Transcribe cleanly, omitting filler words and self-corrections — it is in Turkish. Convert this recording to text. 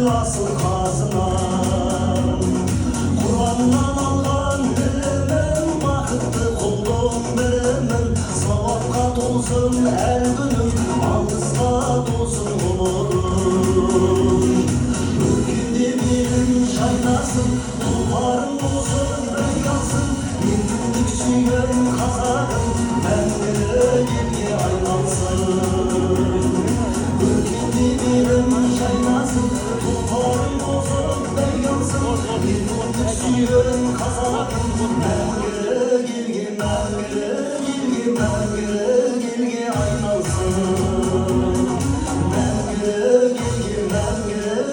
asıl kazınan. Kur'an'dan algan ilimin, vakıttı kuldum bilimin. Savapka dolsun her günüm, alkısla dolsun umurum. Ürkündü bilim şaynasın, kulvarım olsun rengyansın. Bir günlük süyön kazarım, ben gibi aylansın. Ürkündü bilim şaynasın, kulvarım olsun rengyansın. Bir günlük süyön kazarım, ben gibi